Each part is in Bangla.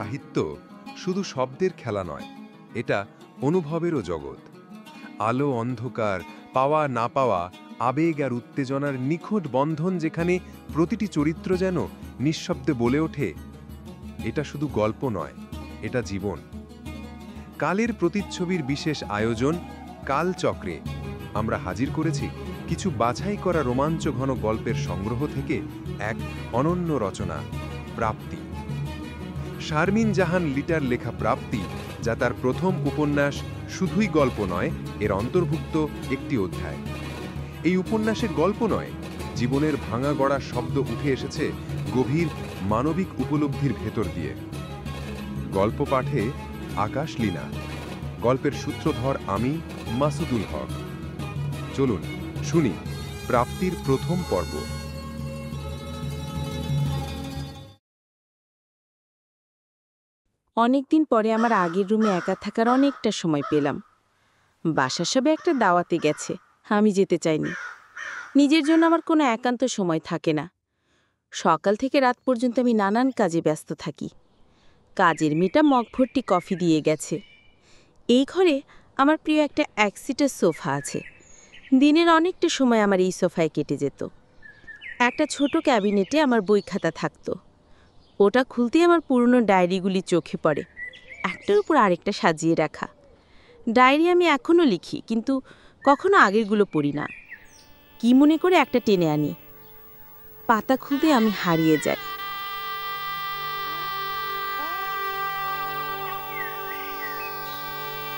সাহিত্য শুধু শব্দের খেলা নয়, এটা অনুভবেরও জগৎ। আলো অন্ধকার, পাওয়া না পাওয়া, আবেগ আর উত্তেজনার নিখুঁত বন্ধন, যেখানে প্রতিটি চরিত্র যেন নিঃশব্দে বলে ওঠে, এটা শুধু গল্প নয়, এটা জীবন। কালের প্রতিচ্ছবির বিশেষ আয়োজন কালচক্রে আমরা হাজির করেছি কিছু বাছাই করা রোমাঞ্চঘন গল্পের সংগ্রহ থেকে এক অনন্য রচনা, প্রাপ্তি। শারমিন জাহান লিটার লেখা প্রাপ্তি, যা তার প্রথম উপন্যাস, শুধুই গল্প নয়, এর অন্তর্ভুক্ত একটি অধ্যায়। এই উপন্যাসের গল্প নয়, জীবনের ভাঙা গড়া শব্দ উঠে এসেছে গভীর মানবিক উপলব্ধির ভেতর দিয়ে। গল্প পাঠে আকাশ লীনা, গল্পের সূত্রধর আমি, মাসুদুল হক। চলুন শুনি প্রাপ্তির প্রথম পর্ব। অনেকদিন পরে আমার আগের রুমে একা থাকার অনেকটা সময় পেলাম। বাসার সবে একটা দাওয়াতে গেছে, আমি যেতে চাইনি। নিজের জন্য আমার কোনো একান্ত সময় থাকে না। সকাল থেকে রাত পর্যন্ত আমি নানান কাজে ব্যস্ত থাকি। কাজের মেয়েটা মগ ভর্তি কফি দিয়ে গেছে। এই ঘরে আমার প্রিয় একটা এক-সিটার সোফা আছে। দিনের অনেকটা সময় আমার এই সোফায় কেটে যেত। একটা ছোট ক্যাবিনেটে আমার বই খাতা থাকতো। ওটা খুলতেই আমার পুরনো ডায়েরিগুলি চোখে পড়ে, একটার উপর আরেকটা সাজিয়ে রাখা। ডায়েরি আমি এখনও লিখি, কিন্তু কখনো আগেরগুলো পড়ি না। কি মনে করে একটা টেনে আনি, পাতা খুলতে আমি হারিয়ে যাই।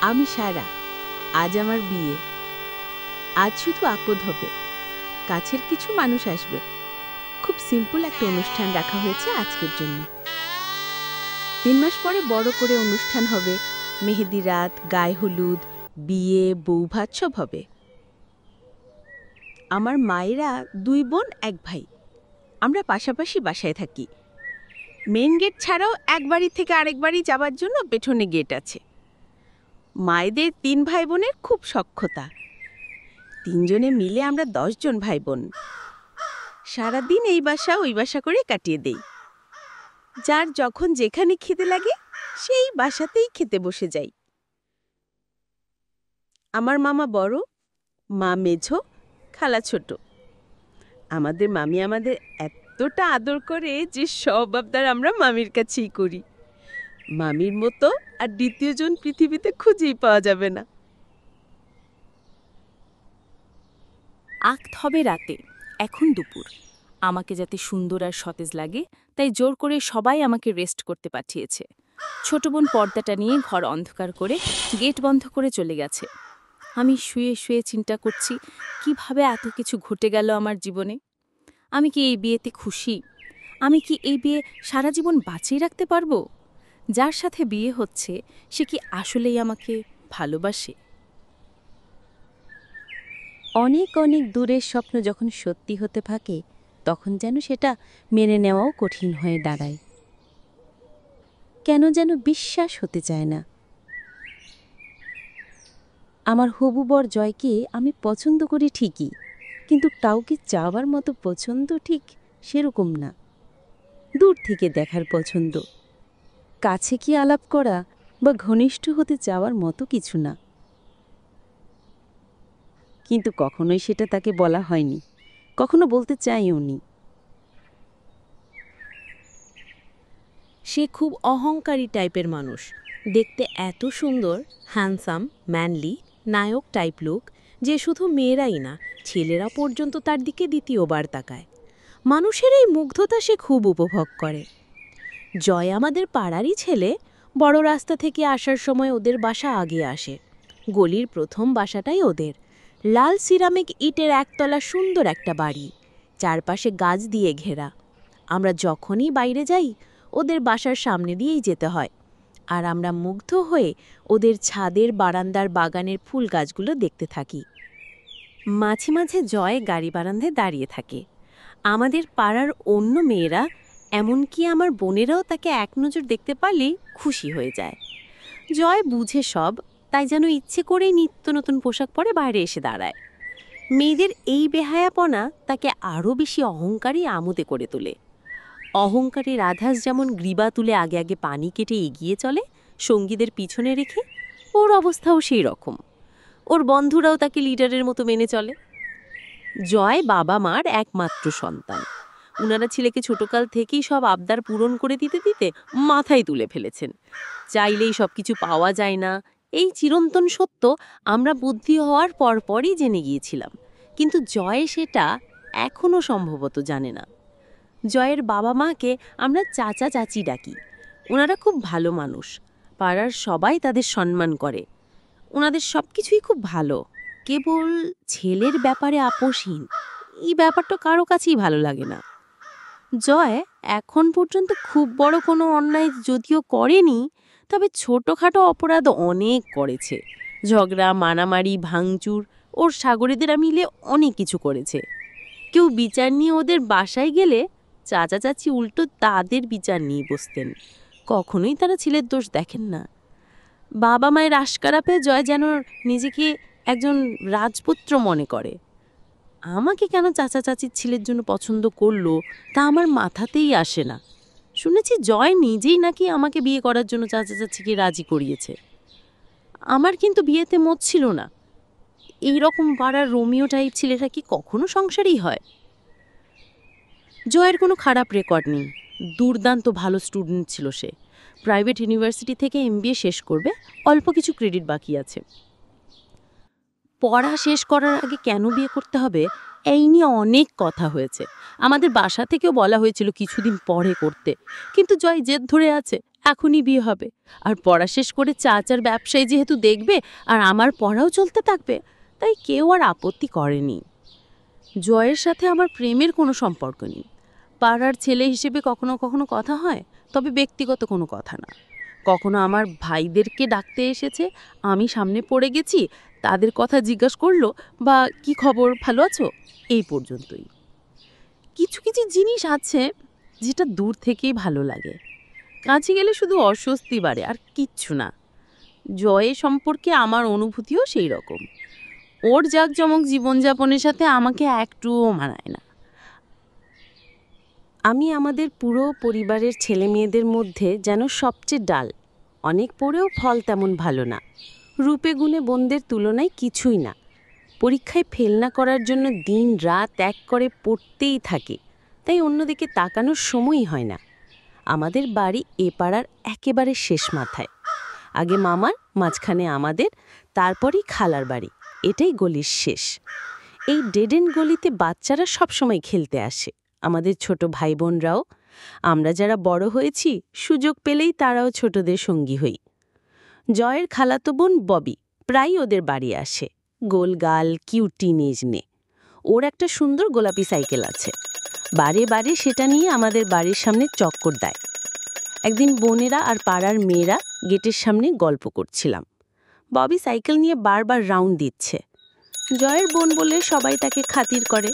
আমি সারা, আজ আমার বিয়ে। আজ শুধু আপদ হবে, কাছের কিছু মানুষ আসবে। খুব সিম্পল একটা অনুষ্ঠান রাখা হয়েছে আজকের জন্য। 3 মাস পরে বড় করে অনুষ্ঠান হবে, মেহেদি রাত, গায়ে হলুদ, বিয়ে, বৌভাত সব হবে। আমার মায়েরা 2 বোন 1 ভাই, আমরা পাশাপাশি বাসায় থাকি। মেন গেট ছাড়াও এক বাড়ি থেকে আরেক বাড়ি যাবার জন্য পেছনে গেট আছে। মায়েদের 3 ভাই বোনের খুব সখ্যতা। 3 জনে মিলে আমরা 10 জন ভাই বোন। সারাদিন এই বাসা ওই বাসা করে কাটিয়ে দেই। যার যখন যেখানে খেতে লাগে সেই বাসাতেই খেতে বসে যাই। আমার মামা বড়, মা মেঝো, খালা ছোট। আমাদের মামি আমাদের এতটা আদর করে যে সব আবদার আমরা মামির কাছেই করি। মামির মতো আর দ্বিতীয়জন পৃথিবীতে খুঁজেই পাওয়া যাবে না। আঁকতে হবে রাতে, এখন দুপুর। আমাকে যাতে সুন্দর আর সতেজ লাগে, তাই জোর করে সবাই আমাকে রেস্ট করতে পাঠিয়েছে। ছোট বোন পর্দাটা নিয়ে ঘর অন্ধকার করে গেট বন্ধ করে চলে গেছে। আমি শুয়ে শুয়ে চিন্তা করছি, কিভাবে এত কিছু ঘটে গেল আমার জীবনে। আমি কি এই বিয়েতে খুশি? আমি কি এই বিয়ে সারা জীবন বাঁচিয়ে রাখতে পারবো? যার সাথে বিয়ে হচ্ছে সে কি আসলেই আমাকে ভালোবাসে? অনেক অনেক দূরের স্বপ্ন যখন সত্যি হতে থাকে, তখন যেন সেটা মেনে নেওয়াও কঠিন হয়ে দাঁড়ায়। কেন যেন বিশ্বাস হতে চায় না। আমার হবু বর জয়কে আমি পছন্দ করি ঠিকই, কিন্তু কাউকে চাওয়ার মতো পছন্দ ঠিক সেরকম না। দূর থেকে দেখার পছন্দ, কাছে কি আলাপ করা বা ঘনিষ্ঠ হতে চাওয়ার মতো কিছু না। কিন্তু কখনোই সেটা তাকে বলা হয়নি, কখনো বলতে চাইও নি। সে খুব অহংকারী টাইপের মানুষ। দেখতে এত সুন্দর, হ্যান্ডসাম, ম্যানলি, নায়ক টাইপ লুক, যে শুধু মেয়েরাই না, ছেলেরা পর্যন্ত তার দিকে দ্বিতীয়বার তাকায়। মানুষের এই মুগ্ধতা সে খুব উপভোগ করে। জয় আমাদের পাড়ারই ছেলে। বড় রাস্তা থেকে আসার সময় ওদের বাসা আগে আসে। গলির প্রথম বাসাটাই ওদের। লাল সিরামিক ইটের একতলা সুন্দর একটা বাড়ি, চারপাশে গাছ দিয়ে ঘেরা। আমরা যখনই বাইরে যাই ওদের বাসার সামনে দিয়েই যেতে হয়, আর আমরা মুগ্ধ হয়ে ওদের ছাদের বারান্দার বাগানের ফুল গাছগুলো দেখতে থাকি। মাঝে মাঝে জয় গাড়ি বারান্দায় দাঁড়িয়ে থাকে। আমাদের পাড়ার অন্য মেয়েরা, এমনকি আমার বোনেরাও তাকে এক নজর দেখতে পারলেই খুশি হয়ে যায়। জয় বুঝে সব, তাই যেন ইচ্ছে করেই নিত্য নতুন পোশাক পরে বাইরে এসে দাঁড়ায়। মেয়েদের এই বেহায়াপনা তাকে আরও বেশি অহংকারী আমোদে করে তোলে। অহংকারের আধাস যেমন গ্রীবা তুলে আগে আগে পানি কেটে এগিয়ে চলে সঙ্গীদের পিছনে রেখে, ওর অবস্থাও সেই রকম। ওর বন্ধুরাও তাকে লিডারের মতো মেনে চলে। জয় বাবা মার একমাত্র সন্তান। উনারা ছেলেকে ছোটকাল থেকেই সব আবদার পূরণ করে দিতে দিতে মাথায় তুলে ফেলেছেন। চাইলেই সব কিছু পাওয়া যায় না, এই চিরন্তন সত্য আমরা বুদ্ধি হওয়ার পরপরই জেনে গিয়েছিলাম, কিন্তু জয় সেটা এখনও সম্ভবত জানে না। জয়ের বাবা মাকে আমরা চাচা চাচি ডাকি। ওনারা খুব ভালো মানুষ, পাড়ার সবাই তাদের সম্মান করে। ওনাদের সব কিছুই খুব ভালো, কেবল ছেলের ব্যাপারে আপোষহীন। এই ব্যাপারটা কারো কাছেই ভালো লাগে না। জয় এখন পর্যন্ত খুব বড় কোনো অন্যায় যদিও করেনি, তবে ছোটখাটো অপরাধ অনেক করেছে। ঝগড়া, মারামারি, ভাঙচুর, ওর সাগরেদেরা মিলে অনেক কিছু করেছে। কেউ বিচার নিয়ে ওদের বাসায় গেলে চাচা চাচি উল্টো তাদের বিচার নিয়ে বসতেন। কখনোই তারা ছেলের দোষ দেখেন না। বাবা মায়ের আশকারা পেয়ে জয় যেন নিজেকে একজন রাজপুত্র মনে করে। আমাকে কেন চাচা চাচির ছেলের জন্য পছন্দ করলো তা আমার মাথাতেই আসে না। শুনেছি জয় নিজেই নাকি আমাকে বিয়ে করার জন্য চাচা চাচিকে রাজি করিয়েছে। আমার কিন্তু বিয়েতে মত ছিল না। এই রকম পাড়ার রোমিও টাইপ ছেলেরা কি কখনো সংসারই হয়? জয়ের কোনো খারাপ রেকর্ড নেই, দুর্দান্ত ভালো স্টুডেন্ট ছিল সে। প্রাইভেট ইউনিভার্সিটি থেকে MBA শেষ করবে, অল্প কিছু ক্রেডিট বাকি আছে। পড়া শেষ করার আগে কেন বিয়ে করতে হবে এই নিয়ে অনেক কথা হয়েছে। আমাদের বাসা থেকেও বলা হয়েছিল কিছুদিন পরে করতে, কিন্তু জয় জেদ ধরে আছে এখনই বিয়ে হবে। আর পড়া শেষ করে চাচার ব্যবসায় যেহেতু দেখবে আর আমার পড়াও চলতে থাকবে, তাই কেউ আর আপত্তি করেনি। জয়ের সাথে আমার প্রেমের কোনো সম্পর্ক নেই। পাড়ার ছেলে হিসেবে কখনো কখনো কথা হয়, তবে ব্যক্তিগত কোনো কথা না। কখনো আমার ভাইদেরকে ডাকতে এসেছে, আমি সামনে পড়ে গেছি, তাদের কথা জিজ্ঞাসা করলো বা কি খবর, ভালো আছো, এই পর্যন্তই। কিছু কিছু জিনিস আছে যেটা দূর থেকেই ভালো লাগে, কাছে গেলে শুধু অস্বস্তি বাড়ে আর কিচ্ছু না। জয় সম্পর্কে আমার অনুভূতিও সেই রকম। ওর জাঁকজমক জীবনযাপনের সাথে আমাকে একটুও মানায় না। আমি আমাদের পুরো পরিবারের ছেলে মেয়েদের মধ্যে যেন সবচেয়ে ডাল। অনেক পড়েও ফল তেমন ভালো না। রূপে গুণে বোনদের তুলনায় কিছুই না। পরীক্ষায় ফেল না করার জন্য দিন রাত এক করে পড়তেই থাকে, তাই অন্যদিকে তাকানোর সময়ই হয় না। আমাদের বাড়ি এ পাড়ার একেবারে শেষ মাথায়। আগে মামার, মাঝখানে আমাদের, তারপরেই খালার বাড়ি। এটাই গলির শেষ। এই ডেড এন্ড গলিতে বাচ্চারা সবসময় খেলতে আসে, আমাদের ছোট ভাই বোনরাও। আমরা যারা বড় হয়েছি সুযোগ পেলেই তারাও ছোটদের সঙ্গী হই। জয়ের খালাতো বোন ববি প্রায় ওদের বাড়ি আসে, গোল গাল কিউট টিনেজ নে। ওর একটা সুন্দর গোলাপি সাইকেল আছে, বারে বারে সেটা নিয়ে আমাদের বাড়ির সামনে চক্কর দেয়। একদিন বোনেরা আর পাড়ার মেয়েরা গেটের সামনে গল্প করছিলাম। ববি সাইকেল নিয়ে বারবার রাউন্ড দিচ্ছে। জয়ের বোন বলে সবাই তাকে খাতির করে।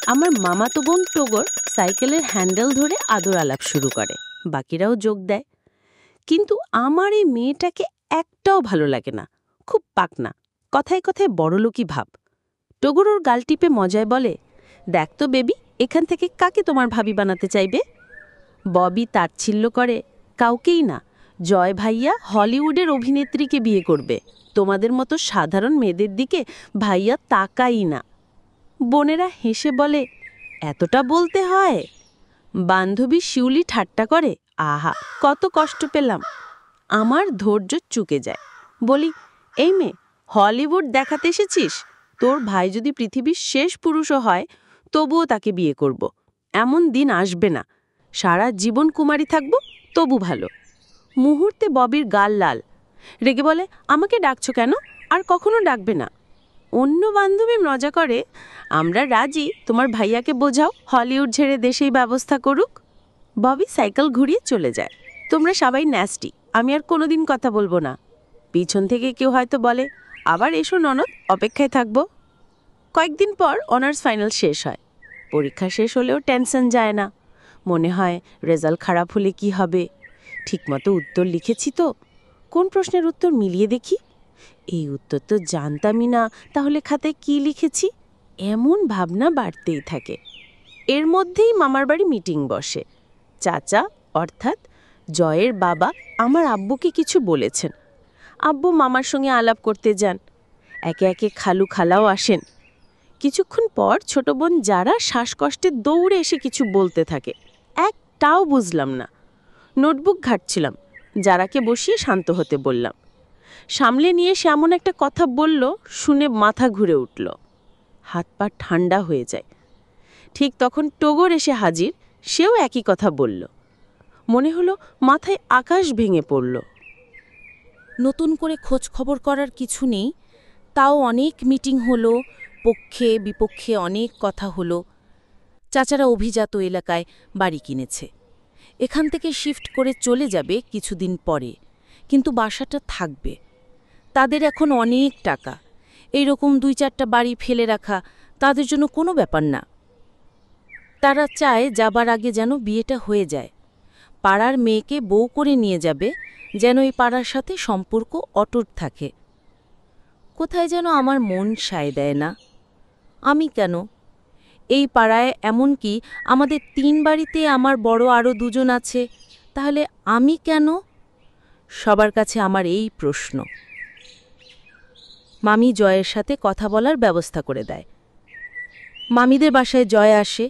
আমার মামাতো বোন টগর সাইকেলের হ্যান্ডেল ধরে আদর আলাপ শুরু করে, বাকিরাও যোগ দেয়। কিন্তু আমার এই মেয়েটাকে একটাও ভালো লাগে না, খুব পাকনা, কথায় কথায় বড়লোকি ভাব। টগর ওর গাল টিপে মজায় বলে, দেখ তো বেবি, এখান থেকে কাকে তোমার ভাবি বানাতে চাইবে? ববি তাচ্ছিল্য করে, কাউকেই না, জয় ভাইয়া হলিউডের অভিনেত্রীকে বিয়ে করবে, তোমাদের মতো সাধারণ মেয়েদের দিকে ভাইয়া তাকাই না। বোনেরা হেসে বলে, এতটা বলতে হয়? বান্ধবী শিউলি ঠাট্টা করে, আহা কত কষ্ট পেলাম। আমার ধৈর্য চুকে যায়। বলি, এই মেয়ে, হলিউড দেখাতে এসেছিস? তোর ভাই যদি পৃথিবীর শেষ পুরুষও হয় তবুও তাকে বিয়ে করব। এমন দিন আসবে না, সারা জীবন কুমারী থাকব তবু ভালো। মুহূর্তে ববির গাল লাল, রেগে বলে, আমাকে ডাকছো কেন? আর কখনো ডাকবে না। অন্য বান্ধবী মজা করে, আমরা রাজি, তোমার ভাইয়াকে বোঝাও হলিউড ছেড়ে দেশেই ব্যবস্থা করুক। ববি সাইকেল ঘুরিয়ে চলে যায়। তোমরা সবাই ন্যাস্টি, আমি আর কোনোদিন কথা বলবো না। পিছন থেকে কেউ হয়তো বলে, আবার এসো ননদ, অপেক্ষায় থাকবো। কয়েকদিন পর অনার্স ফাইনাল শেষ হয়। পরীক্ষা শেষ হলেও টেনশন যায় না। মনে হয় রেজাল্ট খারাপ হলে কি হবে, ঠিকমতো উত্তর লিখেছি তো? কোন প্রশ্নের উত্তর মিলিয়ে দেখি, এই উত্তর তো জানতামই না, তাহলে খাতায় কি লিখেছি? এমন ভাবনা বাড়তেই থাকে। এর মধ্যেই মামার বাড়ি মিটিং বসে। চাচা অর্থাৎ জয়ের বাবা আমার আব্বুকে কিছু বলেছেন। আব্বু মামার সঙ্গে আলাপ করতে যান, একে একে খালু খালাও আসেন। কিছুক্ষণ পর ছোট বোন যারা শ্বাসকষ্টে দৌড়ে এসে কিছু বলতে থাকে, একটাও বুঝলাম না। নোটবুক ঘাঁটছিলাম, যারাকে বসিয়ে শান্ত হতে বললাম। সামলে নিয়ে সে এমন একটা কথা বলল, শুনে মাথা ঘুরে উঠল, হাত পা ঠান্ডা হয়ে যায়। ঠিক তখন টগর এসে হাজির, সেও একই কথা বলল। মনে হলো মাথায় আকাশ ভেঙে পড়ল। নতুন করে খোঁজ খবর করার কিছু নেই, তাও অনেক মিটিং হলো, পক্ষে বিপক্ষে অনেক কথা হলো। চাচারা অভিজাত এলাকায় বাড়ি কিনেছে, এখান থেকে শিফট করে চলে যাবে কিছুদিন পরে, কিন্তু বাসাটা থাকবে। তাদের এখন অনেক টাকা, এইরকম 2-4টা বাড়ি ফেলে রাখা তাদের জন্য কোনো ব্যাপার না। তারা চায় যাবার আগে যেন বিয়েটা হয়ে যায়, পাড়ার মেয়েকে বউ করে নিয়ে যাবে, যেন এই পাড়ার সাথে সম্পর্ক অটুট থাকে। কোথায় যেন আমার মন সায় দেয় না। আমি কেন এই পাড়ায়, এমনকি আমাদের 3 বাড়িতে আমার বড় আরও 2জন আছে, তাহলে আমি কেন? সবার কাছে আমার এই প্রশ্ন। মামি জয়ের সাথে কথা বলার ব্যবস্থা করে দেয়। মামিদের বাসায় জয় আসে,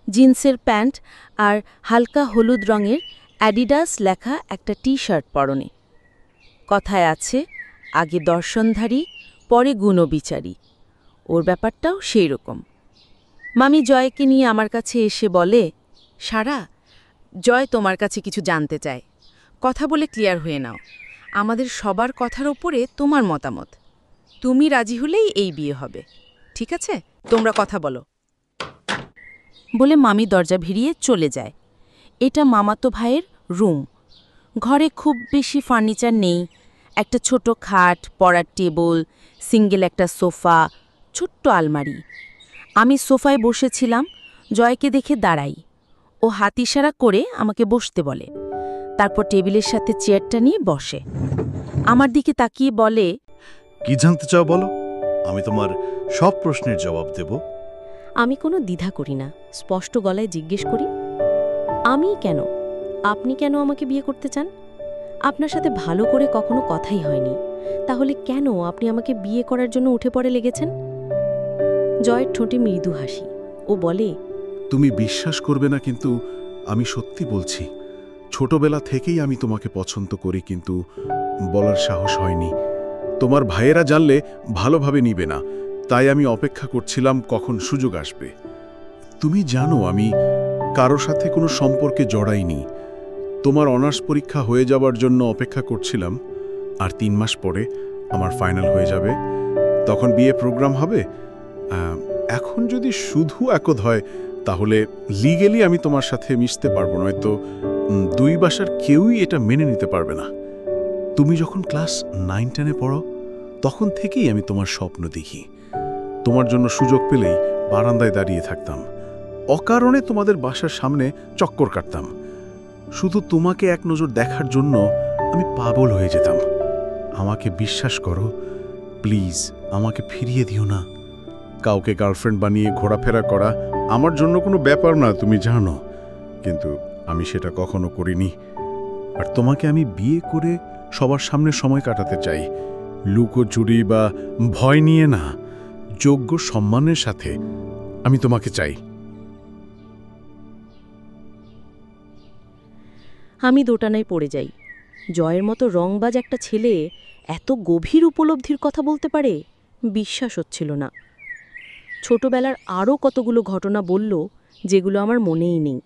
জিন্সের প্যান্ট আর হালকা হলুদ রঙের অ্যাডিডাস লেখা একটা টি-শার্ট পরনে। কথায় আছে, আগে দর্শনধারী পরে গুণবিচারী। ওর ব্যাপারটাও সেই রকম। মামি জয়কে নিয়ে আমার কাছে এসে বলে, সারা, জয় তোমার কাছে কিছু জানতে চায়, কথা বলে ক্লিয়ার হয়ে নাও। আমাদের সবার কথার ওপরে তোমার মতামত। তুমি রাজি হলেই এই বিয়ে হবে, ঠিক আছে? তোমরা কথা বলো। বলে মামি দরজা ভিড়িয়ে চলে যায়। এটা মামাতো ভাইয়ের রুম। ঘরে খুব বেশি ফার্নিচার নেই, একটা ছোট খাট, পড়ার টেবিল, সিঙ্গেল একটা সোফা, ছোট্ট আলমারি। আমি সোফায় বসেছিলাম, জয়কে দেখে দাঁড়াই। ও হাত ইশারা করে আমাকে বসতে বলে, তারপর টেবিলের সাথে চেয়ারটা নিয়ে বসে। আমার দিকে তাকিয়ে বলে, কি জানতে চাও বলো, আমি তোমার সব প্রশ্নের জবাব দেব। আমি কোনো দ্বিধা করি না, স্পষ্ট গলায় জিজ্ঞেস করি, আমি কেন? আপনি কেন আমাকে বিয়ে করতে চান? আপনার সাথে ভালো করে কখনো কথাই হয়নি, তাহলে কেন আপনি আমাকে বিয়ে করার জন্য উঠে পড়ে লেগেছেন? জয়ের ঠোঁটে মৃদু হাসি। ও বলে, তুমি বিশ্বাস করবে না, কিন্তু আমি সত্যি বলছি। ছোটবেলা থেকেই আমি তোমাকে পছন্দ করি, কিন্তু বলার সাহস হয়নি। তোমার ভাইয়েরা জানলে ভালোভাবে নিবে না, তাই আমি অপেক্ষা করছিলাম কখন সুযোগ আসবে। তুমি জানো আমি কারো সাথে কোনো সম্পর্কে জড়াইনি। তোমার অনার্স পরীক্ষা হয়ে যাবার জন্য অপেক্ষা করছিলাম, আর 3 মাস পরে আমার ফাইনাল হয়ে যাবে, তখন বিয়ে প্রোগ্রাম হবে। এখন যদি শুধু একদ হয়, তাহলে লিগেলি আমি তোমার সাথে মিশতে পারবো, নয়তো 2 বাসার কেউই এটা মেনে নিতে পারবে না। তুমি যখন ক্লাস 9-10-এ পড়ো, তখন থেকেই আমি তোমার স্বপ্ন দেখি। তোমার জন্য সুযোগ পেলেই বারান্দায় দাঁড়িয়ে থাকতাম, অকারণে তোমাদের বাসার সামনে চক্কর কাটতাম। শুধু তোমাকে এক নজর দেখার জন্য আমি পাগল হয়ে যেতাম। আমাকে বিশ্বাস করো, প্লিজ আমাকে ফিরিয়ে দিও না। কাউকে গার্লফ্রেন্ড বানিয়ে ঘোরাফেরা করা আমার জন্য কোনো ব্যাপার না, তুমি জানো, কিন্তু আমি সেটা কখনো করিনি। আর তোমাকে আমি বিয়ে করে সবার সামনে সময় কাটাতে চাই, লুকোচুরি বা ভয় নিয়ে না, যোগ্য সম্মানের সাথে আমি তোমাকে চাই। আমি দোটানায় পড়ে যাই। জয়ের মতো রংবাজ একটা ছেলে এত গভীর উপলব্ধির কথা বলতে পারে, বিশ্বাস হচ্ছিল না। ছোটবেলার আরও কতগুলো ঘটনা বলল, যেগুলো আমার মনেই নেই।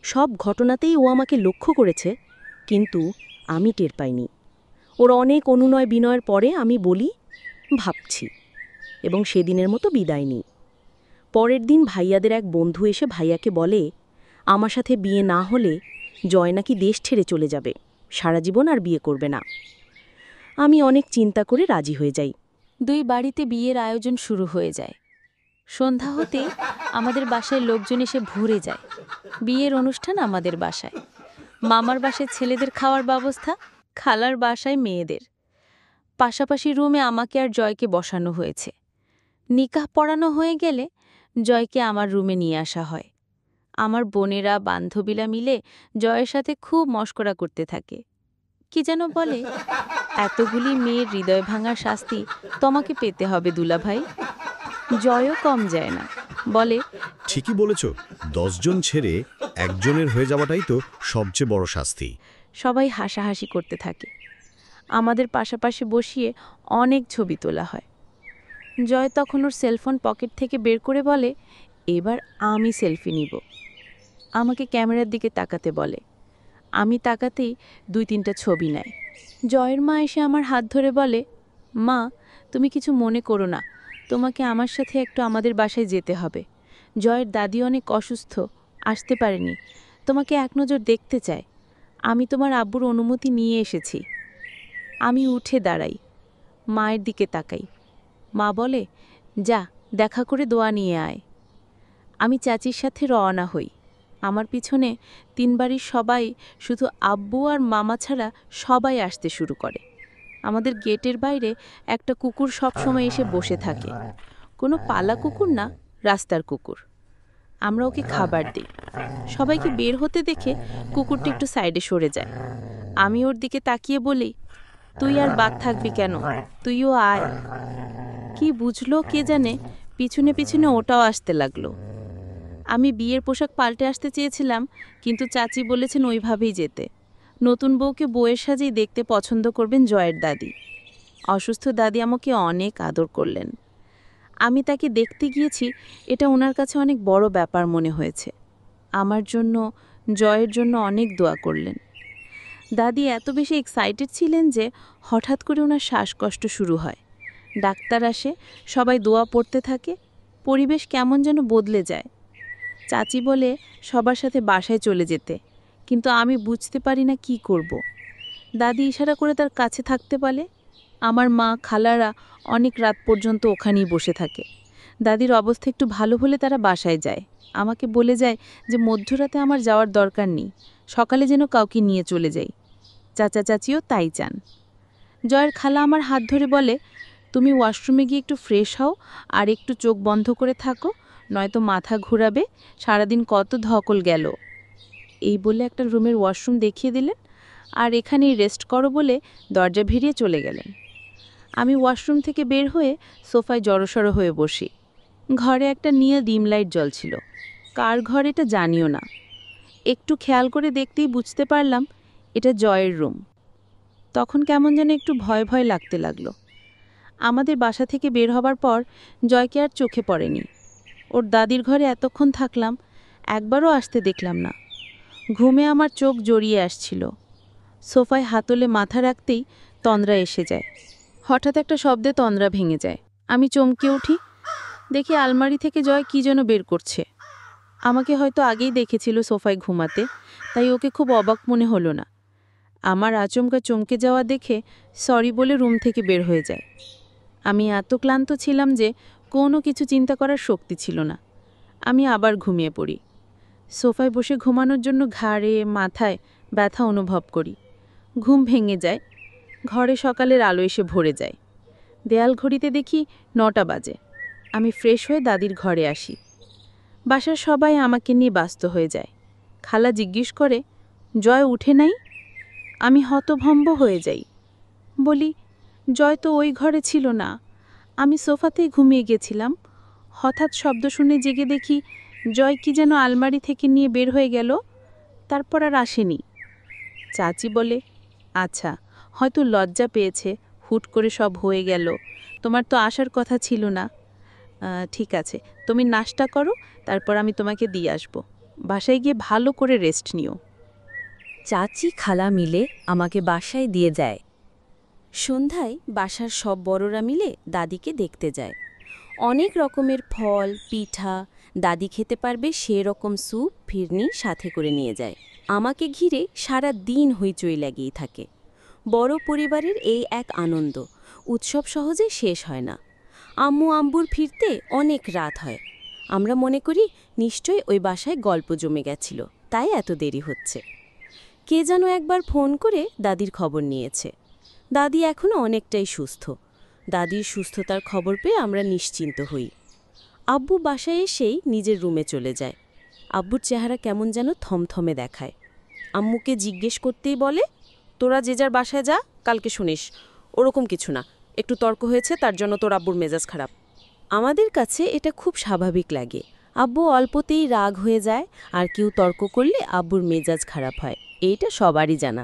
সব ঘটনাতেই ও আমাকে লক্ষ্য করেছে, কিন্তু আমি টের পাইনি। ওর অনেক অনুনয় বিনয়ের পরে আমি বলি, ভাবছি, এবং সেদিনের মতো বিদায় নিই। পরের দিন ভাইয়াদের এক বন্ধু এসে ভাইয়াকে বলে, আমার সাথে বিয়ে না হলে জয় নাকি দেশ ছেড়ে চলে যাবে, সারা জীবন আর বিয়ে করবে না। আমি অনেক চিন্তা করে রাজি হয়ে যাই। 2 বাড়িতে বিয়ের আয়োজন শুরু হয়ে যায়। সন্ধ্যা হতে আমাদের বাসায় লোকজন এসে ভরে যায়। বিয়ের অনুষ্ঠান আমাদের বাসায়, মামার বাসায় ছেলেদের খাওয়ার ব্যবস্থা, খালার বাসায় মেয়েদের। পাশাপাশি রুমে আমাকে আর জয়কে বসানো হয়েছে। নিকাহ পড়ানো হয়ে গেলে জয়কে আমার রুমে নিয়ে আসা হয়। আমার বোনেরা বান্ধবীরা মিলে জয়ের সাথে খুব মশকরা করতে থাকে। কি যেন বলে, এতগুলি মেয়ের হৃদয় ভাঙার শাস্তি তোমাকে পেতে হবে দুলাভাই। জয়ও কম যায় না, বলে, ঠিকই বলেছ, 10 জন ছেড়ে একজনের হয়ে যাওয়াটাই তো সবচেয়ে বড় শাস্তি। সবাই হাসাহাসি করতে থাকে। আমাদের পাশাপাশি বসিয়ে অনেক ছবি তোলা হয়। জয় তখন ওর সেলফোন পকেট থেকে বের করে বলে, এবার আমি সেলফি নিব। আমাকে ক্যামেরার দিকে তাকাতে বলে। আমি তাকাতেই 2-3টা ছবি নেয়। জয়ের মা এসে আমার হাত ধরে বলে, মা, তুমি কিছু মনে করো না, তোমাকে আমার সাথে একটু আমাদের বাসায় যেতে হবে। জয়ের দাদি অনেক অসুস্থ, আসতে পারেনি, তোমাকে এক নজর দেখতে চায়। আমি তোমার আব্বুর অনুমতি নিয়ে এসেছি। আমি উঠে দাঁড়াই, মায়ের দিকে তাকাই। মা বলে, যা, দেখা করে দোয়া নিয়ে আয়। আমি চাচির সাথে রওনা হই। আমার পিছনে 3 বাড়ির সবাই, শুধু আব্বু আর মামা ছাড়া সবাই আসতে শুরু করে। আমাদের গেটের বাইরে একটা কুকুর সবসময় এসে বসে থাকে। কোনো পালা কুকুর না, রাস্তার কুকুর। আমরা ওকে খাবার দিই। সবাইকে বের হতে দেখে কুকুরটা একটু সাইডে সরে যায়। আমি ওর দিকে তাকিয়ে বলি, তুই আর বাদ থাকবি কেন, তুইও আয়। কি বুঝলো কে জানে, পিছনে পিছনে ওটাও আসতে লাগলো। আমি বিয়ের পোশাক পাল্টে আসতে চেয়েছিলাম, কিন্তু চাচি বলেছেন ওইভাবেই যেতে। নতুন বউকে বউয়ের সাজেই দেখতে পছন্দ করবেন জয়ের দাদি। অসুস্থ দাদি আমাকে অনেক আদর করলেন। আমি তাকে দেখতে গিয়েছি, এটা ওনার কাছে অনেক বড় ব্যাপার মনে হয়েছে। আমার জন্য, জয়ের জন্য অনেক দোয়া করলেন। দাদি এত বেশি এক্সাইটেড ছিলেন যে হঠাৎ করে ওনার শ্বাসকষ্ট শুরু হয়। ডাক্তার আসে, সবাই দোয়া পড়তে থাকে। পরিবেশ কেমন যেন বদলে যায়। চাচি বলে সবার সাথে বাসায় চলে যেতে, কিন্তু আমি বুঝতে পারি না কি করব। দাদি ইশারা করে তার কাছে থাকতে বলে। আমার মা, খালারা অনেক রাত পর্যন্ত ওখানেই বসে থাকে। দাদির অবস্থা একটু ভালো হলে তারা বাসায় যায়। আমাকে বলে যায় যে মধ্যরাতে আমার যাওয়ার দরকার নেই, সকালে যেন কাউকে নিয়ে চলে যাই। চাচা চাচিও তাই চান। জয়ের খালা আমার হাত ধরে বলে, তুমি ওয়াশরুমে গিয়ে একটু ফ্রেশ হও আর একটু চোখ বন্ধ করে থাকো, নয়তো মাথা ঘুরাবে, সারাদিন কত ধকল গেল। এই বলে একটা রুমের ওয়াশরুম দেখিয়ে দিলেন, আর এখানেই রেস্ট করো বলে দরজা ভিড়িয়ে চলে গেলেন। আমি ওয়াশরুম থেকে বের হয়ে সোফায় জড়সড় হয়ে বসি। ঘরে একটা নীল ডিম লাইট জ্বলছিল। কার ঘর এটা জানিও না। একটু খেয়াল করে দেখতেই বুঝতে পারলাম এটা জয়ের রুম। তখন কেমন যেন একটু ভয় ভয় লাগতে লাগলো। আমাদের বাসা থেকে বের হবার পর জয়কে আর চোখে পড়েনি। ওর দাদির ঘরে এতক্ষণ থাকলাম, একবারও আসতে দেখলাম না। ঘুমে আমার চোখ জড়িয়ে আসছিল। সোফায় হাতলে মাথা রাখতেই তন্দ্রা এসে যায়। হঠাৎ একটা শব্দে তন্দ্রা ভেঙে যায়। আমি চমকে উঠি, দেখি আলমারি থেকে জয় কী যেন বের করছে। আমাকে হয়তো আগেই দেখেছিল সোফায় ঘুমাতে, তাই ওকে খুব অবাক মনে হলো না। আমার আচমকা চমকে যাওয়া দেখে সরি বলে রুম থেকে বের হয়ে যায়। আমি এত ক্লান্ত ছিলাম যে কোনো কিছু চিন্তা করার শক্তি ছিল না। আমি আবার ঘুমিয়ে পড়ি। সোফায় বসে ঘুমানোর জন্য ঘাড়ে, মাথায় ব্যথা অনুভব করি। ঘুম ভেঙে যায়। ঘরে সকালের আলো এসে ভরে যায়। দেয়াল ঘড়িতে দেখি 9টা বাজে। আমি ফ্রেশ হয়ে দাদির ঘরে আসি। বাসার সবাই আমাকে নিয়ে ব্যস্ত হয়ে যায়। খালা জিজ্ঞেস করে, জয় উঠে নাই? আমি হতভম্ব হয়ে যাই। বলি, জয় তো ওই ঘরে ছিল না, আমি সোফাতেই ঘুমিয়ে গেছিলাম। হঠাৎ শব্দ শুনে জেগে দেখি জয় কি যেন আলমারি থেকে নিয়ে বের হয়ে গেল, তারপর আর আসেনি। চাচি বলে, আচ্ছা, হয়তো লজ্জা পেয়েছে, হুট করে সব হয়ে গেল, তোমার তো আসার কথা ছিল না। ঠিক আছে, তুমি নাস্তা করো, তারপর আমি তোমাকে দিয়ে আসব। বাসায় গিয়ে ভালো করে রেস্ট নিও। চাচি খালা মিলে আমাকে বাসায় দিয়ে যায়। সন্ধ্যায় বাসার সব বড়রা মিলে দাদিকে দেখতে যায়। অনেক রকমের ফল, পিঠা, দাদি খেতে পারবে সেরকম স্যুপ, ফিরনি সাথে করে নিয়ে যায়। আমাকে ঘিরে সারা দিন হইচই লাগিয়ে থাকে। বড় পরিবারের এই এক আনন্দ, উৎসব সহজে শেষ হয় না। আম্মু আম্বুর ফিরতে অনেক রাত হয়। আমরা মনে করি নিশ্চয়ই ওই বাসায় গল্প জমে গেছিল, তাই এত দেরি হচ্ছে। কে যেন একবার ফোন করে দাদির খবর নিয়েছে। দাদি এখনও অনেকটাই সুস্থ। দাদির সুস্থতার খবর পেয়ে আমরা নিশ্চিন্ত হই। আব্বু বাসায় এসেই নিজের রুমে চলে যায়। আব্বুর চেহারা কেমন যেন থমথমে দেখায়। আম্মুকে জিজ্ঞেস করতেই বলে, তোরা যে যার বাসায় যা, কালকে শুনিস। ওরকম কিছু না, একটু তর্ক হয়েছে তার জন্য তোর আব্বুর মেজাজ খারাপ। আমাদের কাছে এটা খুব স্বাভাবিক লাগে। আব্বু অল্পতেই রাগ হয়ে যায়, আর কেউ তর্ক করলে আব্বুর মেজাজ খারাপ হয়, এইটা সবারই জানা।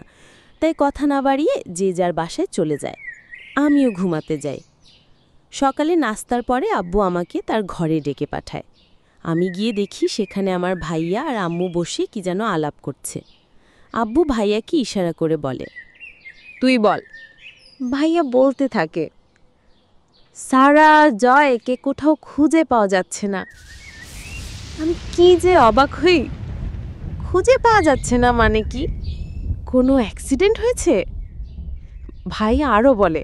তাই কথা না বাড়িয়ে যে যার বাসায় চলে যায়। আমিও ঘুমাতে যাই। সকালে নাস্তার পরে আব্বু আমাকে তার ঘরে ডেকে পাঠায়। আমি গিয়ে দেখি সেখানে আমার ভাইয়া আর আম্মু বসে কি যেন আলাপ করছে। আব্বু ভাইয়াকে ইশারা করে বলে, তুই বল। ভাইয়া বলতে থাকে, সারা জয়কে কোথাও খুঁজে পাওয়া যাচ্ছে না। আমি কি যে অবাক হই, খুঁজে পাওয়া যাচ্ছে না মানে কি? কোনো অ্যাক্সিডেন্ট হয়েছে? ভাইয়া আরও বলে,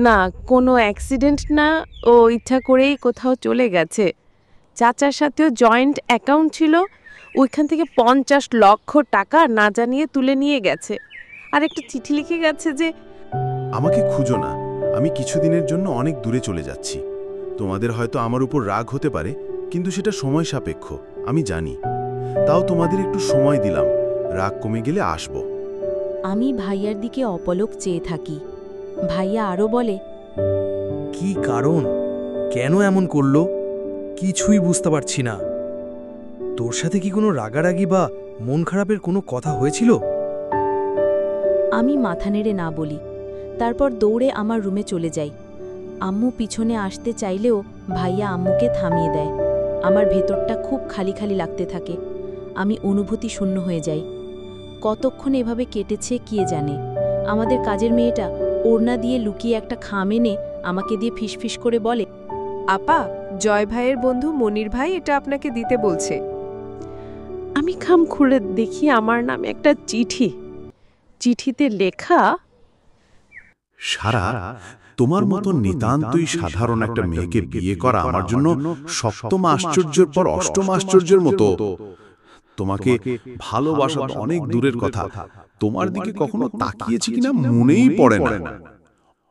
না কোনো অ্যাক্সিডেন্ট না, ও ইচ্ছা করেই কোথাও চলে গেছে। চাচার সাথেও জয়েন্ট অ্যাকাউন্ট ছিল, ওইখান থেকে 50 লক্ষ টাকা না জানিয়ে তুলে নিয়ে গেছে। আর একটা চিঠি লিখে গেছে যে, আমাকে খুঁজো না, আমি কিছুদিনের জন্য অনেক দূরে চলে যাচ্ছি। তোমাদের হয়তো আমার উপর রাগ হতে পারে, কিন্তু সেটা সময় সাপেক্ষ, আমি জানি। তাও তোমাদের একটু সময় দিলাম, রাগ কমে গেলে আসব। আমি ভাইয়ার দিকে অপলক চেয়ে থাকি। ভাইয়া আরও বলে, কি কারণ, কেন এমন করলো কিছুই বুঝতে পারছি না। তোর সাথে কি কোনো রাগারাগি বা মন খারাপের কোনো কথা হয়েছিল? আমি মাথা নেড়ে না বলি। তারপর দৌড়ে আমার রুমে চলে যাই। আম্মু পিছনে আসতে চাইলেও ভাইয়া আম্মুকে থামিয়ে দেয়। আমার ভেতরটা খুব খালি খালি লাগতে থাকে। আমি অনুভূতি শূন্য হয়ে যাই। কতক্ষণ এভাবে কেটেছে কে জানে। আমাদের কাজের মেয়েটা ওড়না দিয়ে লুকিয়ে একটা খাম এনে আমাকে দিয়ে ফিসফিস করে বলে, আপা, জয় ভাইয়ের বন্ধু মনির ভাই এটা আপনাকে দিতে বলছে। আমি খাম খুলে দেখি আমার নামে একটা চিঠি। চিঠিতে লেখা, সারা, তোমার মতো নিতান্তই সাধারণ একটা মেয়েকে বিয়ে করা আমার জন্য সপ্তম আশ্চর্যের পর অষ্টম আশ্চর্যের মতো। তোমাকে ভালোবাসা অনেক দূরের কথা, তোমার দিকে কখনো তাকিয়েছি কিনা মনেই পড়ে না।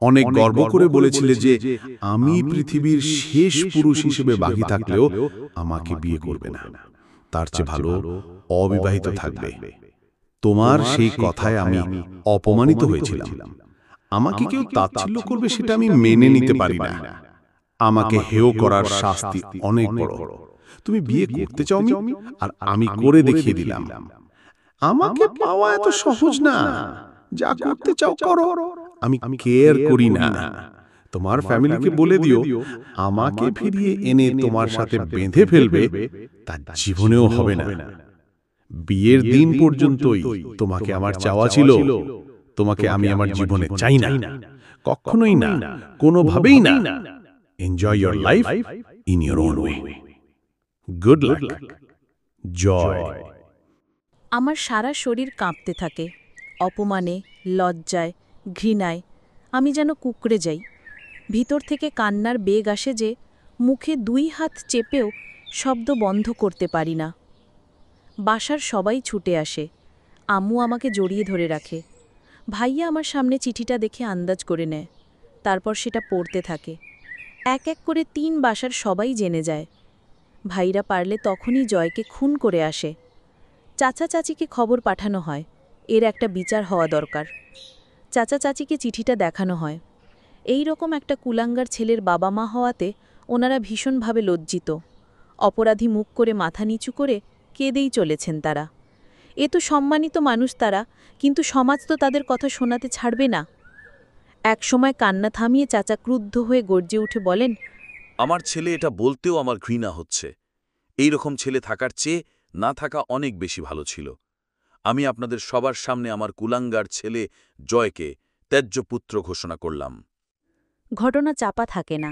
অনেক গর্ব করে বলেছিলে যে আমি পৃথিবীর শেষ পুরুষ হিসেবে বাকি থাকলেও আমাকে বিয়ে করবে না, তার চেয়ে ভালো অবিবাহিত থাকবে। তোমার সেই কথায় আমি অপমানিত হয়েছিলাম। আমাকে কেউ তাচ্ছিল্য করবে সেটা আমি মেনে নিতে পারি না। আমাকে হেয় করার শাস্তি অনেক বড়। তুমি বিয়ে করতে চাও আর আমি করে দেখিয়ে দিলাম। আমাকে পাওয়া এত সহজ না, যা করতে চাও করো, আমি কেয়ার করি না। তোমার ফ্যামিলিকে বলে দিও আমাকে ফিরিয়ে এনে তোমার সাথে বেঁধে ফেলবে, তা জীবনেও হবে না। বিয়ের দিন পর্যন্তই তোমাকে আমার চাওয়া ছিল, তোমাকে আমি আমার জীবনে চাই না, কখনোই না, কোনোভাবেই না। Enjoy your life in your own way. Good luck, Joy. আমার সারা শরীর কাঁপতে থাকে। অপমানে, লজ্জায়, ঘৃণায় আমি যেন কুঁকড়ে যাই। ভিতর থেকে কান্নার বেগ আসে যে মুখে 2 হাত চেপেও শব্দ বন্ধ করতে পারি না। বাসার সবাই ছুটে আসে। আম্মু আমাকে জড়িয়ে ধরে রাখে। ভাইয়া আমার সামনে চিঠিটা দেখে আন্দাজ করে নেয়। তারপর সেটা পড়তে থাকে। এক এক করে 3 বাসার সবাই জেনে যায়। ভাইরা পারলে তখনই জয়কে খুন করে আসে। চাচা চাচিকে খবর পাঠানো হয়, এর একটা বিচার হওয়া দরকার। চাচা চাচিকে চিঠিটা দেখানো হয়। এই রকম একটা কুলাঙ্গার ছেলের বাবা মা হওয়াতে ওনারা ভীষণভাবে লজ্জিত। অপরাধী মুখ করে মাথা নিচু করে কেঁদেই চলেছেন তারা। এ তো সম্মানিত মানুষ তারা, কিন্তু সমাজ তো তাদের কথা শোনাতে ছাড়বে না। এক সময় কান্না থামিয়ে চাচা ক্রুদ্ধ হয়ে গর্জে উঠে বলেন, আমার ছেলে এটা বলতেও আমার ঘৃণা হচ্ছে। এই রকম ছেলে থাকার চেয়ে না থাকা অনেক বেশি ভালো ছিল। আমি আপনাদের সবার সামনে আমার কুলাঙ্গার ছেলে জয়কে ত্যায্য পুত্র ঘোষণা করলাম। ঘটনা চাপা থাকে না।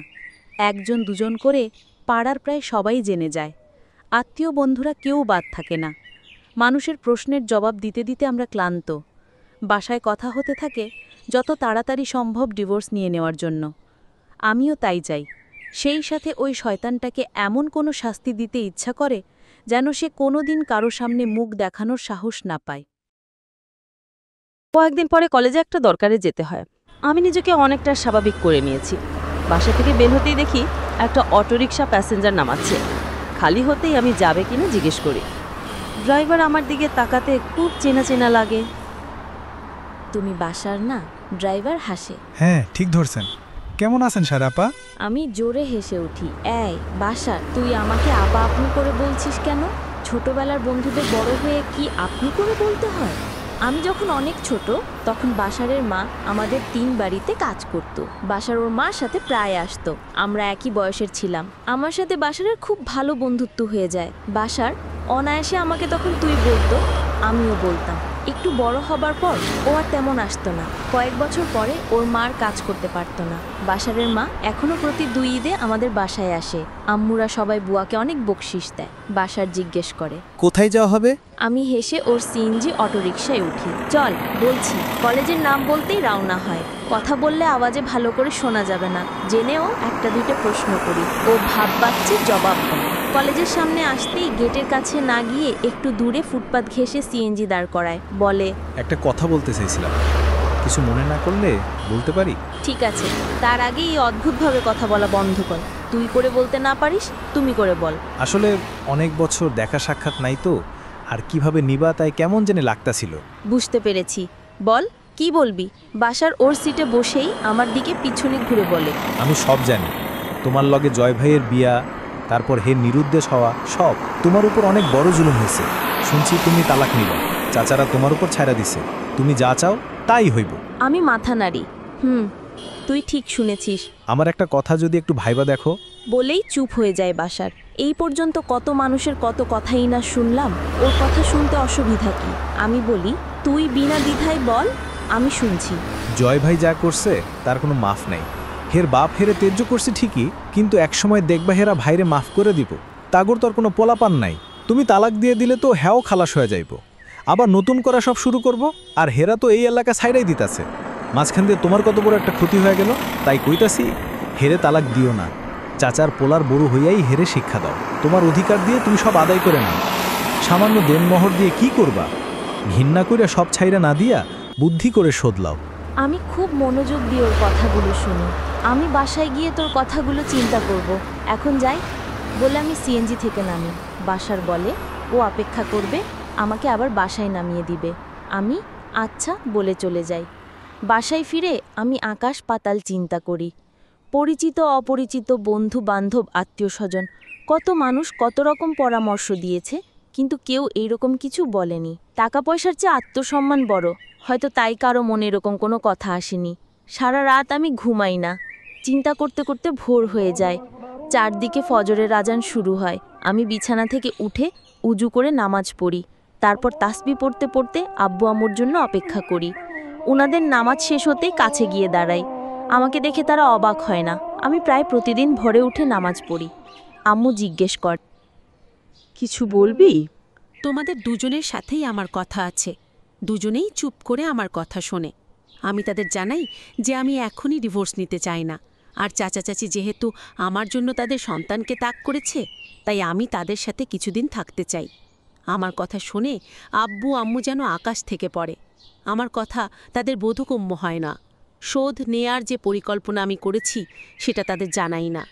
1-2 করে পাড়ার প্রায় সবাই জেনে যায়। আত্মীয় বন্ধুরা কেউ বাদ থাকে না। মানুষের প্রশ্নের জবাব দিতে দিতে আমরা ক্লান্ত। বাসায় কথা হতে থাকে যত তাড়াতাড়ি সম্ভব ডিভোর্স নিয়ে নেওয়ার জন্য। আমিও তাই চাই। সেই সাথে ওই শয়তানটাকে এমন কোনো শাস্তি দিতে ইচ্ছা করে যেন সে কোনোদিন কারো সামনে মুখ দেখানোর সাহস না পায়। কয়েকদিন পরে কলেজে একটা দরকারে যেতে হয়। আমি নিজেকে অনেকটা স্বাভাবিক করে নিয়েছি। বাসা থেকে বের হতেই দেখি একটা অটোরিকশা প্যাসেঞ্জার নামাচ্ছে। খালি হতেই আমি যাবে কিনা জিজ্ঞেস করি। ড্রাইভার আমার দিকে তাকাতে খুব চেনা চেনা লাগে। তুমি বাসার না? ড্রাইভার হাসে। হ্যাঁ, ঠিক ধরছেন। কেমন আছেন সারাপা? আমি জোরে হেসে উঠি। এই বাসার, তুই আমাকে আপা আপনি করে বলছিস কেন? ছোটবেলার বন্ধুদের বড় হয়ে কি আপনি করে বলতে হয়? আমি যখন অনেক ছোট তখন বাসারের মা আমাদের 3 বাড়িতে কাজ করত। বাসার ওর মার সাথে প্রায় আসতো। আমরা একই বয়সের ছিলাম। আমার সাথে বাসারের খুব ভালো বন্ধুত্ব হয়ে যায়। বাসার অনায়াসে আমাকে তখন তুই বলতো, আমিও বলতাম। একটু বড় হবার পর ও আর তেমন আসতো না। কয়েক বছর পরে ওর মার কাজ করতে পারতো না। বাসারের মা এখনো প্রতি 2 ঈদে আমাদের বাসায় আসে। আম্মুরা সবাই বুয়াকে অনেক বকশিশ দেয়। বাসার জিজ্ঞেস করে, কোথায় যাওয়া হবে? আমি হেসে ওর সিএনজি অটোরিকশায় উঠি। চল বলছি। কলেজের নাম বলতেই রওনা হয়। কথা বললে আওয়াজে ভালো করে শোনা যাবে না জেনেও 1-2টা প্রশ্ন করি। ও ভাববাচ্চে জবাব দেয়। কলেজের সামনে আসতেই গেটের কাছে না গিয়ে একটু দূরে ফুটপাত ঘেঁষে সিএনজি দাঁড় করায়। বলে, একটা কথা বলতে চাইছিলাম, কিছু মনে না করলে বলতে পারি? ঠিক আছে। তার আগে এই অদ্ভুতভাবে কথা বলা বন্ধ কর। তুই করে বলতে না পারিস, তুমি করে বল। আসলে অনেক বছর দেখা সাক্ষাৎ নাই তো, আর কিভাবে নিবা তাই কেমন জেনে লাগতাছিল। বুঝতে পেরেছি, বল কি বলবি? বাসার ওর সিটে বসেই আমার দিকে পিছনে ঘুরে বলে, আমি সব জানি। তোমার লগে জয় ভাইয়ের বিয়া, তারপর হে নিরুদ্দেশ হওয়া, সব তোমার উপর অনেক বড় জুলুম হয়েছে। শুনছি তুমি তালাক নিবা, চাচারা তোমার উপর ছাইড়া দিছে। তুমি যা চাও তাই হইব। আমি মাথা নাড়ি। তুই ঠিক শুনেছিস। আমার একটা কথা যদি একটু ভাইবা দেখো। বলেই চুপ হয়ে যায় বাসার। এই পর্যন্ত কত মানুষের কত কথাই না শুনলাম, ওর কথা শুনতে অসুবিধা কি? আমি বলি, তুই বিনা দ্বিধায় বল, আমি শুনছি। জয় ভাই যা করছে তার কোনো মাফ নাই। হের বাপ হেরে তেজ্য করছে ঠিকই, কিন্তু একসময় দেখবা হেরা ভাইরে মাফ করে দিব। তাগর তোর কোনো পোলাপান নাই। তুমি তালাক দিয়ে দিলে তো হ্যাও খালাস হয়ে যাইব। আবার নতুন করা সব শুরু করব। আর হেরা তো এই এলাকা ছাইড়াই দিতাছে। মাঝখান দিয়ে তোমার কত বড় একটা ক্ষতি হয়ে গেল। তাই কইতাছি, হেরে তালাক দিও না। চাচার পোলার বড় হইয়াই হেরে শিক্ষা দাও। তোমার অধিকার দিয়ে তুমি সব আদায় করে নাও। সামান্য দেনমোহর দিয়ে কি করবা? ঘৃণা করে সব ছাইরা না দিয়া বুদ্ধি করে শোধ লাও। আমি খুব মনোযোগ দিয়ে ওর কথাগুলো শুনি। আমি বাসায় গিয়ে তোর কথাগুলো চিন্তা করব। এখন যাই বলে আমি সিএনজি থেকে নামি। বাসার বলে ও অপেক্ষা করবে, আমাকে আবার বাসায় নামিয়ে দিবে। আমি আচ্ছা বলে চলে যাই। বাসায় ফিরে আমি আকাশ পাতাল চিন্তা করি। পরিচিত অপরিচিত বন্ধু বান্ধব আত্মীয় স্বজন কত মানুষ কত রকম পরামর্শ দিয়েছে, কিন্তু কেউ এইরকম কিছু বলেনি। টাকা পয়সার চেয়ে আত্মসম্মান বড়, হয়তো তাই কারো মনে এরকম কোনো কথা আসেনি। সারা রাত আমি ঘুমাই না। চিন্তা করতে করতে ভোর হয়ে যায়। চারদিকে ফজরের আজান শুরু হয়। আমি বিছানা থেকে উঠে উজু করে নামাজ পড়ি। তারপর তাসবিহ পড়তে পড়তে আব্বু আম্মুর জন্য অপেক্ষা করি। ওনাদের নামাজ শেষ হতেই কাছে গিয়ে দাঁড়াই। আমাকে দেখে তারা অবাক হয় না। আমি প্রায় প্রতিদিন ভোরে উঠে নামাজ পড়ি। আম্মু জিজ্ঞেস কর, কিছু বলবি? তোমাদের দুজনের সাথেই আমার কথা আছে। দুজনেই চুপ করে আমার কথা শোনে। আমি তাদের জানাই যে আমি এখনই ডিভোর্স নিতে চাই না। আর চাচা চাচি যেহেতু আমার জন্য তাদের সন্তানকে ত্যাগ করেছে, তাই আমি তাদের সাথে কিছুদিন থাকতে চাই। আমার কথা শুনে আব্বু আম্মু যেন আকাশ থেকে পড়ে। আমার কথা তাদের বোধগম্য হয় না। শোধ নেয়ার যে পরিকল্পনা আমি করেছি সেটা তাদের জানাই না।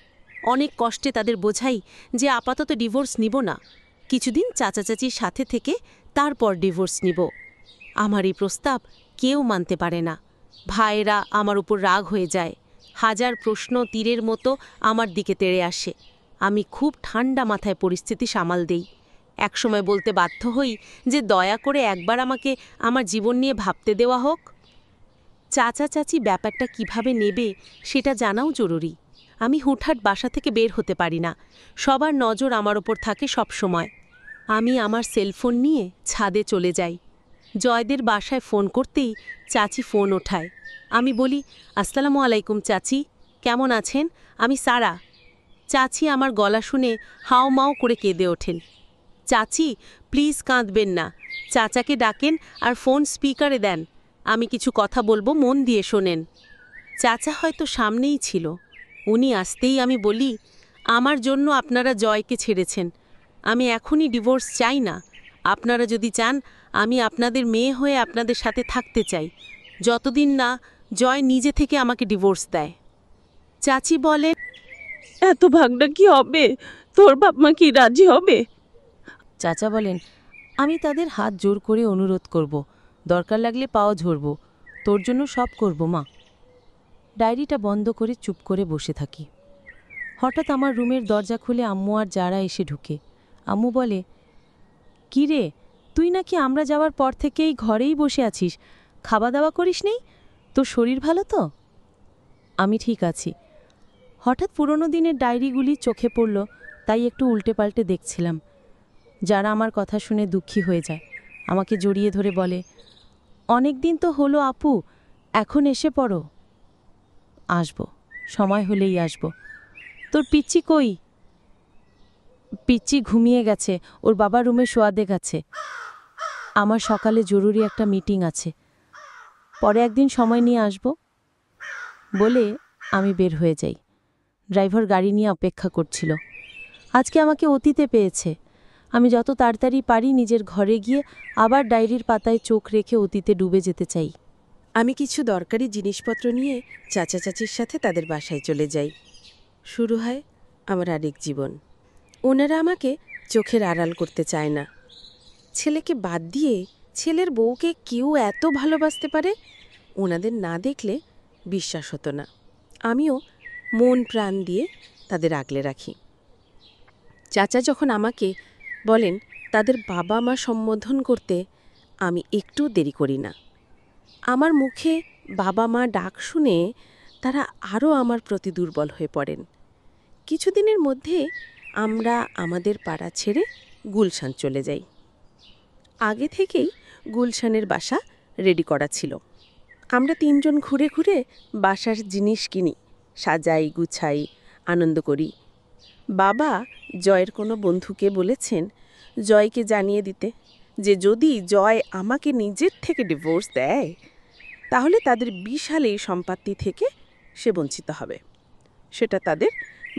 অনেক কষ্টে তাদের বোঝাই যে আপাতত ডিভোর্স নিব না, কিছুদিন চাচা চাচির সাথে থেকে তারপর ডিভোর্স নিব। আমার এই প্রস্তাব কেউ মানতে পারে না। ভাইয়েরা আমার উপর রাগ হয়ে যায়। হাজার প্রশ্ন তীরের মতো আমার দিকে তেড়ে আসে। আমি খুব ঠান্ডা মাথায় পরিস্থিতি সামাল দেই। একসময় বলতে বাধ্য হই যে দয়া করে একবার আমাকে আমার জীবন নিয়ে ভাবতে দেওয়া হোক। চাচা চাচি ব্যাপারটা কিভাবে নেবে সেটা জানাও জরুরি। আমি হুটহাট বাসা থেকে বের হতে পারি না। সবার নজর আমার ওপর থাকে সব সময়। আমি আমার সেলফোন নিয়ে ছাদে চলে যাই। জয়দের বাসায় ফোন করতেই চাচি ফোন ওঠায়। আমি বলি, আসসালামু আলাইকুম চাচি, কেমন আছেন? আমি সারা। চাচি আমার গলা শুনে হাওমাও করে কেঁদে ওঠেন। চাচি প্লিজ কাঁদবেন না, চাচাকে ডাকেন আর ফোন স্পিকারে দেন। আমি কিছু কথা বলবো, মন দিয়ে শোনেন। চাচা হয়তো সামনেই ছিল। উনি আসতেই আমি বলি, আমার জন্য আপনারা জয়কে ছেড়েছেন। আমি এখনই ডিভোর্স চাই না। আপনারা যদি চান আমি আপনাদের মেয়ে হয়ে আপনাদের সাথে থাকতে চাই, যতদিন না জয় নিজে থেকে আমাকে ডিভোর্স দেয়। চাচি বলে, এত ভাগনা কি হবে? তোর বাপ মা কি রাজি হবে? চাচা বলেন, আমি তাদের হাত জোর করে অনুরোধ করব, দরকার লাগলে পাও ঝরব, তোর জন্য সব করব মা। ডায়েরিটা বন্ধ করে চুপ করে বসে থাকি। হঠাৎ আমার রুমের দরজা খুলে আম্মু আর যারা এসে ঢুকে। আম্মু বলে, কী রে, তুই নাকি আমরা যাওয়ার পর থেকেই ঘরেই বসে আছিস, খাওয়া দাওয়া করিস নেই? তোর শরীর ভালো তো? আমি ঠিক আছি। হঠাৎ পুরনো দিনের ডায়েরিগুলি চোখে পড়ল, তাই একটু উল্টে পাল্টে দেখছিলাম। যারা আমার কথা শুনে দুঃখী হয়ে যায়, আমাকে জড়িয়ে ধরে বলে, অনেক দিন তো হলো আপু, এখন এসে পড়ো। আসব, সময় হলেই আসব। তোর পিচ্চি কই? পিচ্চি ঘুমিয়ে গেছে, ওর বাবা রুমে শোয়াদে গেছে। আমার সকালে জরুরি একটা মিটিং আছে, পরে একদিন সময় নিয়ে আসব বলে আমি বের হয়ে যাই। ড্রাইভার গাড়ি নিয়ে অপেক্ষা করছিল। আজকে আমাকে অতীতে পেয়েছে। আমি যত তাড়াতাড়ি পারি নিজের ঘরে গিয়ে আবার ডায়েরির পাতায় চোখ রেখে অতীতে ডুবে যেতে চাই। আমি কিছু দরকারি জিনিসপত্র নিয়ে চাচা চাচির সাথে তাদের বাসায় চলে যাই। শুরু হয় আমার আরেক জীবন। ওনারা আমাকে চোখের আড়াল করতে চায় না। ছেলেকে বাদ দিয়ে ছেলের বউকে কেউ এত ভালোবাসতে পারে, ওনাদের না দেখলে বিশ্বাস হতো না। আমিও মন প্রাণ দিয়ে তাদের আগলে রাখি। চাচা যখন আমাকে বলেন তাদের বাবা মা সম্বোধন করতে, আমি একটু দেরি করি না। আমার মুখে বাবা মা ডাক শুনে তারা আরও আমার প্রতি দুর্বল হয়ে পড়েন। কিছুদিনের মধ্যে আমরা আমাদের পাড়া ছেড়ে গুলশান চলে যাই। আগে থেকেই গুলশানের বাসা রেডি করা ছিল। আমরা তিনজন ঘুরে ঘুরে বাসার জিনিস কিনি, সাজাই, গুছাই, আনন্দ করি। বাবা জয়ের কোনো বন্ধুকে বলেছেন জয়কে জানিয়ে দিতে যে যদি জয় আমাকে নিজের থেকে ডিভোর্স দেয় তাহলে তাদের বিশাল এই সম্পত্তি থেকে সে বঞ্চিত হবে, সেটা তাদের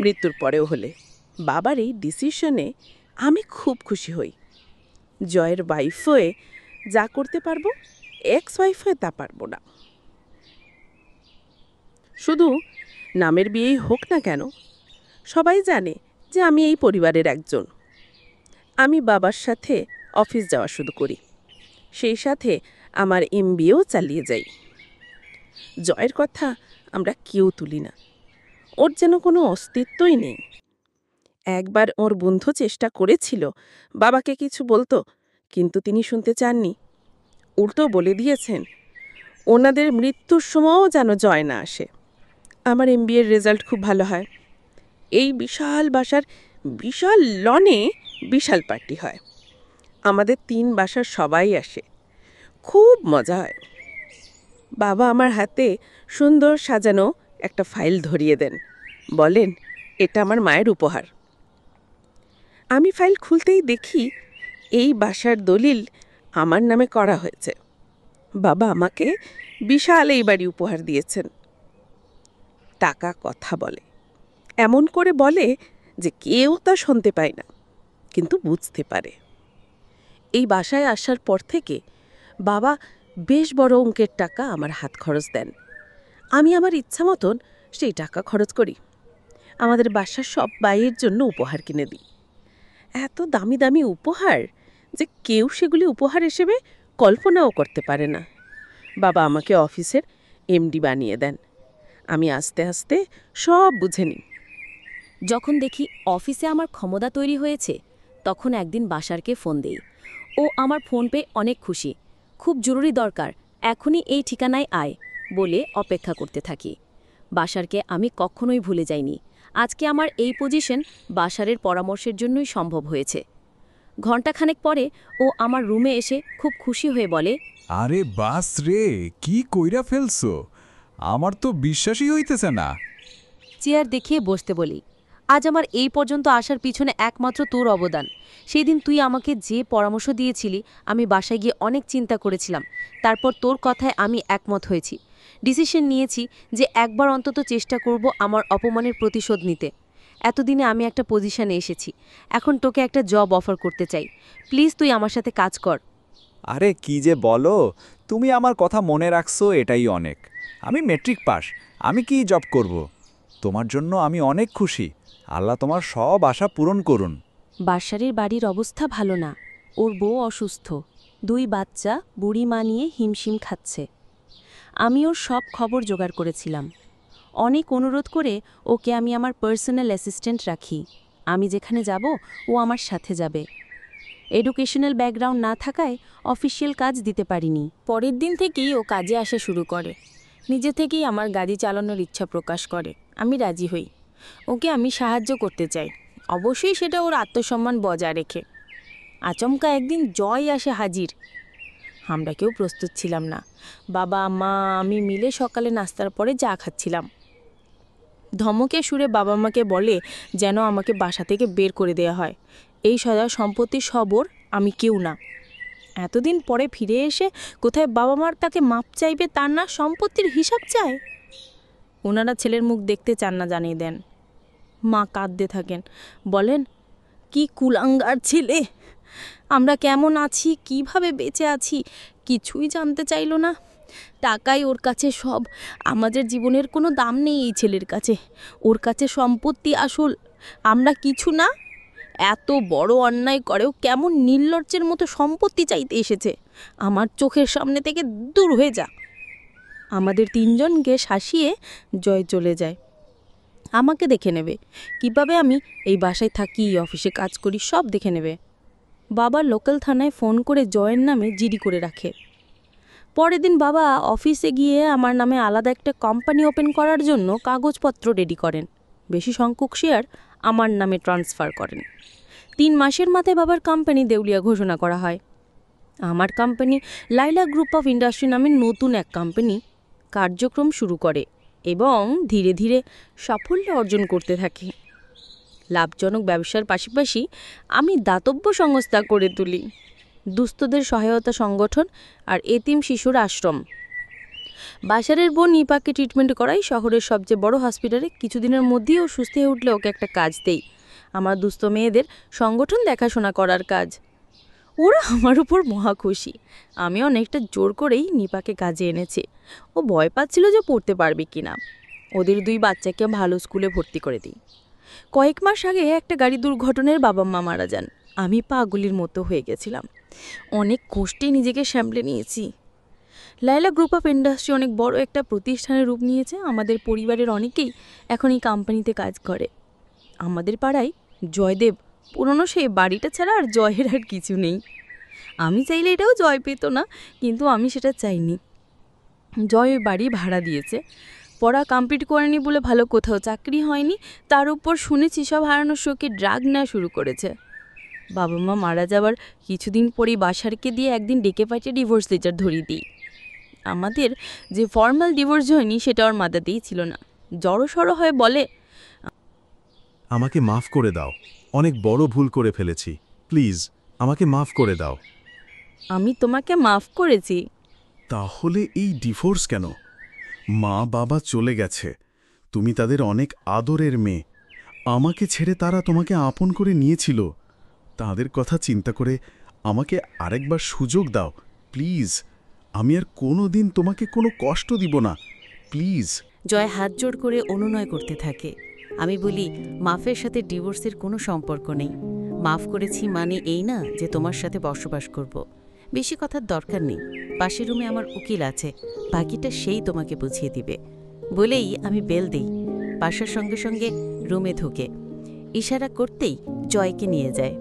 মৃত্যুর পরেও হলে। বাবার এই ডিসিশনে আমি খুব খুশি হই। জয়ের ওয়াইফ হয়ে যা করতে পারবো, এক্স ওয়াইফ হয়ে তা পারবো না। শুধু নামের বিয়েই হোক না কেন, সবাই জানে যে আমি এই পরিবারের একজন। আমি বাবার সাথে অফিস যাওয়া শুরু করি, সেই সাথে আমার এমবিএও চালিয়ে যাই। জয়ের কথা আমরা কেউ তুলি না, ওর যেন কোনো অস্তিত্বই নেই। একবার ওর বন্ধু চেষ্টা করেছিল বাবাকে কিছু বলতো, কিন্তু তিনি শুনতে চাননি। উল্টো বলে দিয়েছেন ওনাদের মৃত্যুর সময়ও যেন জয় না আসে। আমার এমবিএর রেজাল্ট খুব ভালো হয়। এই বিশাল বাসার বিশাল লনে বিশাল পার্টি হয়। আমাদের 3 বাসার সবাই আসে, খুব মজা হয়। বাবা আমার হাতে সুন্দর সাজানো একটা ফাইল ধরিয়ে দেন, বলেন এটা আমার মায়ের উপহার। আমি ফাইল খুলতেই দেখি এই বাসার দলিল আমার নামে করা হয়েছে। বাবা আমাকে বিশাল এই বাড়ি উপহার দিয়েছেন। টাকা কথা বলে, এমন করে বলে যে কেউ তা শুনতে পায় না, কিন্তু বুঝতে পারে। এই বাসায় আসার পর থেকে বাবা বেশ বড় অঙ্কের টাকা আমার হাত খরচ দেন। আমি আমার ইচ্ছা মতন সেই টাকা খরচ করি। আমাদের বাসার সব বাইয়ের জন্য উপহার কিনে দিই। এত দামি দামি উপহার যে কেউ সেগুলি উপহার হিসেবে কল্পনাও করতে পারে না। বাবা আমাকে অফিসের এমডি বানিয়ে দেন। আমি আস্তে আস্তে সব বুঝে নিই। যখন দেখি অফিসে আমার ক্ষমতা তৈরি হয়েছে, তখন একদিন বাসারকে ফোন দেই। ও আমার ফোন পেয়ে অনেক খুশি। খুব জরুরি দরকার, এখনই এই ঠিকানায় আয় বলে অপেক্ষা করতে থাকি। বাসারকে আমি কখনোই ভুলে যাইনি। আজকে আমার এই পজিশন বাসারের পরামর্শের জন্যই সম্ভব হয়েছে। ঘণ্টাখানেক পরে ও আমার রুমে এসে খুব খুশি হয়ে বলে, আরে বাস রে, কি কইরা ফেলছো? আমার তো বিশ্বাসই হইতেছে না। চেয়ার দেখিয়ে বসতে বলি। আজ আমার এই পর্যন্ত আসার পিছনে একমাত্র তোর অবদান। সেই দিন তুই আমাকে যে পরামর্শ দিয়েছিলি, আমি বাসায় গিয়ে অনেক চিন্তা করেছিলাম। তারপর তোর কথায় আমি একমত হয়েছি। ডিসিশন নিয়েছি যে একবার অন্তত চেষ্টা করব আমার অপমানের প্রতিশোধ নিতে। এতদিনে আমি একটা পজিশনে এসেছি, এখন তোকে একটা জব অফার করতে চাই। প্লিজ তুই আমার সাথে কাজ কর। আরে কি যে বলো, তুমি আমার কথা মনে রাখছো, এটাই অনেক। আমি মেট্রিক পাস, আমি কি জব করব? তোমার জন্য আমি অনেক খুশি। আল্লাহ তোমার সব আশা পূরণ করুন। বাসারের বাড়ির অবস্থা ভালো না। ও ওর বউ অসুস্থ, 2 বাচ্চা বুড়ি মা নিয়ে হিমশিম খাচ্ছে। আমি ওর সব খবর জোগাড় করেছিলাম। অনেক অনুরোধ করে ওকে আমি আমার পার্সোনাল অ্যাসিস্ট্যান্ট রাখি। আমি যেখানে যাব ও আমার সাথে যাবে। এডুকেশনাল ব্যাকগ্রাউন্ড না থাকায় অফিসিয়াল কাজ দিতে পারিনি। পরের দিন থেকেই ও কাজে আসা শুরু করে। নিজে থেকেই আমার গাড়ি চালানোর ইচ্ছা প্রকাশ করে। আমি রাজি হই। ওকে আমি সাহায্য করতে চাই, অবশ্যই সেটা ওর আত্মসম্মান বজায় রেখে। আচমকা একদিন জয় আসে হাজির। আমরা কেউ প্রস্তুত ছিলাম না। বাবা মা আমি মিলে সকালে নাস্তার পরে চা খাচ্ছিলাম। ধমকে সুরে বাবা মাকে বলে যেন আমাকে বাসা থেকে বের করে দেওয়া হয়। এই সদা সম্পত্তি সবর, আমি কেউ না। এতদিন পরে ফিরে এসে কোথায় বাবা মার তাকে মাপ চাইবে, তার না সম্পত্তির হিসাব চায়। ওনারা ছেলের মুখ দেখতে চান না জানিয়ে দেন। মা কাঁদতে থাকেন, বলেন কি কুলাঙ্গার ছেলে, আমরা কেমন আছি, কিভাবে বেঁচে আছি কিছুই জানতে চাইল না। টাকাই ওর কাছে সব, আমাদের জীবনের কোনো দাম নেই এই ছেলের কাছে। ওর কাছে সম্পত্তি আসল, আমরা কিছু না। এত বড় অন্যায় করেও কেমন নির্লজ্জের মতো সম্পত্তি চাইতে এসেছে। আমার চোখের সামনে থেকে দূর হয়ে যা। আমাদের 3 জনকে শাসিয়ে জয় চলে যায়। আমাকে দেখে নেবে, কিভাবে আমি এই বাসায় থাকি, অফিসে কাজ করি সব দেখে নেবে। বাবা লোকাল থানায় ফোন করে জয়ের নামে জিডি করে রাখে। পরের দিন বাবা অফিসে গিয়ে আমার নামে আলাদা একটা কোম্পানি ওপেন করার জন্য কাগজপত্র রেডি করেন। বেশি সংখ্যক শেয়ার আমার নামে ট্রান্সফার করেন। 3 মাসের মাথায় বাবার কোম্পানি দেউলিয়া ঘোষণা করা হয়। আমার company Laila group of industry নামে নতুন এক কোম্পানি কার্যক্রম শুরু করে এবং ধীরে ধীরে সাফল্য অর্জন করতে থাকে। লাভজনক ব্যবসার পাশাপাশি আমি দাতব্য সংস্থা করে তুলি, দুস্থদের সহায়তা সংগঠন আর এতিম শিশুর আশ্রম। বাসারের বোন নিপাকে ট্রিটমেন্ট করাই শহরের সবচেয়ে বড় হসপিটালে। কিছুদিনের মধ্যেই ও সুস্থ হয়ে উঠলে ওকে একটা কাজ দেই, আমার দুস্থ মেয়েদের সংগঠন দেখাশোনা করার কাজ। ওরা আমার উপর মহা খুশি। আমি অনেকটা জোর করেই নিপাকে কাজে এনেছি। ও ভয় পাচ্ছিল যে পড়তে পারবে কিনা। ওদের 2 বাচ্চাকে ভালো স্কুলে ভর্তি করে দিই। কয়েক মাস আগে একটা গাড়ি দুর্ঘটনায় বাবা মা মারা যান। আমি পাগলির মতো হয়ে গেছিলাম। অনেক কষ্টে নিজেকে সামলে নিয়েছি। লাইলা গ্রুপ অফ ইন্ডাস্ট্রি অনেক বড় একটা প্রতিষ্ঠানের রূপ নিয়েছে। আমাদের পরিবারের অনেকেই এখন এই কোম্পানিতে কাজ করে। আমাদের পাড়ায় জয়দেব, পুরনো সেই বাড়িটা ছাড়া আর জয়ের আর কিছু নেই। আমি চাইলে এটাও জয় পেত না, কিন্তু আমি সেটা চাইনি। জয় ওই বাড়ি ভাড়া দিয়েছে। পড়া কমপ্লিট করেনি বলে ভালো কোথাও চাকরি হয়নি, তার উপর শুনেছি সব হারানোর শোকে ড্রাগ নেওয়া শুরু করেছে। বাবা মা মারা যাবার কিছুদিন পরেই বাসারকে দিয়ে একদিন ডেকে পাঠিয়ে ডিভোর্স লেটার ধরিয়ে দিই। আমাদের যে ফর্মাল ডিভোর্স হয়নি সেটা ওর মাথাতেই ছিল না। জড়সড় হয়ে বলে, আমাকে মাফ করে দাও, অনেক বড় ভুল করে ফেলেছি, প্লিজ আমাকে মাফ করে দাও। আমি তোমাকে মাফ করেছি। তাহলে এই ডিভোর্স কেন? মা বাবা চলে গেছে, তুমি তাদের অনেক আদরের মেয়ে। আমাকে ছেড়ে তারা তোমাকে আপন করে নিয়েছিল। তাদের কথা চিন্তা করে আমাকে আরেকবার সুযোগ দাও প্লিজ। আমি আর কোনো দিন তোমাকে কোনো কষ্ট দিব না, প্লিজ। জয় হাত জোড় করে অনুনয় করতে থাকে। আমি বলি, মাফের সাথে ডিভোর্সের কোনো সম্পর্ক নেই। মাফ করেছি মানে এই না যে তোমার সাথে বসবাস করব। বেশি কথার দরকার নেই, পাশের রুমে আমার উকিল আছে, বাকিটা সেই তোমাকে বুঝিয়ে দিবে। বলেই আমি বেল দিই। বাসার সঙ্গে সঙ্গে রুমে ঢুকে ইশারা করতেই জয়কে নিয়ে যায়।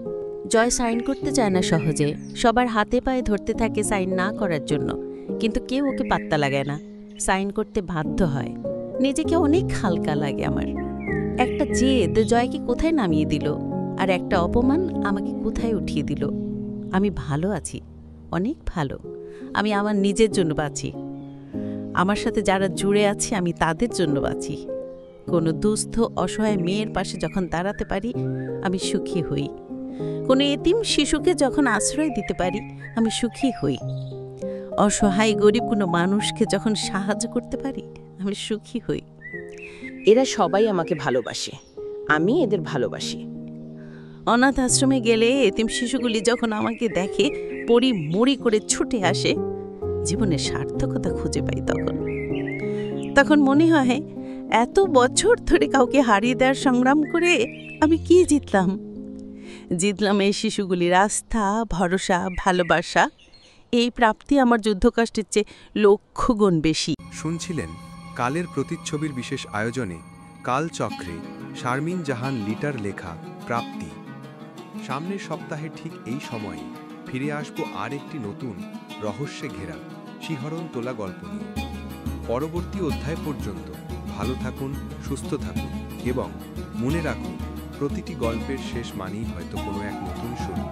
জয় সাইন করতে চায় না সহজে, সবার হাতে পায়ে ধরতে থাকে সাইন না করার জন্য, কিন্তু কেউ ওকে পাত্তা লাগায় না। সাইন করতে বাধ্য হয়। নিজেকে অনেক হালকা লাগে আমার। একটা জেদ জয়কে কোথায় নামিয়ে দিল, আর একটা অপমান আমাকে কোথায় উঠিয়ে দিল। আমি ভালো আছি, অনেক ভালো। আমি আমার নিজের জন্য বাঁচি। আমার সাথে যারা জুড়ে আছে আমি তাদের জন্য বাঁচি। কোনো দুস্থ অসহায় মেয়ের পাশে যখন দাঁড়াতে পারি আমি সুখী হই। কোনো এতিম শিশুকে যখন আশ্রয় দিতে পারি আমি সুখী হই। অসহায় গরিব কোনো মানুষকে যখন সাহায্য করতে পারি আমি সুখী হই। এরা সবাই আমাকে ভালোবাসে, আমি এদের ভালোবাসি। অনাথ আশ্রমে গেলে এতিম শিশুগুলি যখন আমাকে দেখে পড়ি মরি করে ছুটে আসে, জীবনের সার্থকতা খুঁজে পাই। তখন মনে হয় এত বছর ধরে কাউকে হারিয়ে দেওয়ার সংগ্রাম করে আমি কি জিতলাম। জিতলাম এই শিশুগুলির আস্থা, ভরসা, ভালোবাসা। এই প্রাপ্তি আমার যুদ্ধকষ্টের চেয়ে লক্ষগুণ বেশি। শুনছিলেন কালের প্রতিচ্ছবির বিশেষ আয়োজনে কালচক্রে শারমিন জাহান লিটার লেখা প্রাপ্তি। সামনের সপ্তাহে ঠিক এই সময়ে ফিরে আসব আর একটি নতুন রহস্যে ঘেরা শিহরণ তোলা গল্প নিয়ে। পরবর্তী অধ্যায় পর্যন্ত ভালো থাকুন, সুস্থ থাকুন এবং মনে রাখুন প্রতিটি গল্পের শেষ মানেই হয়তো কোনো এক নতুন শুরু।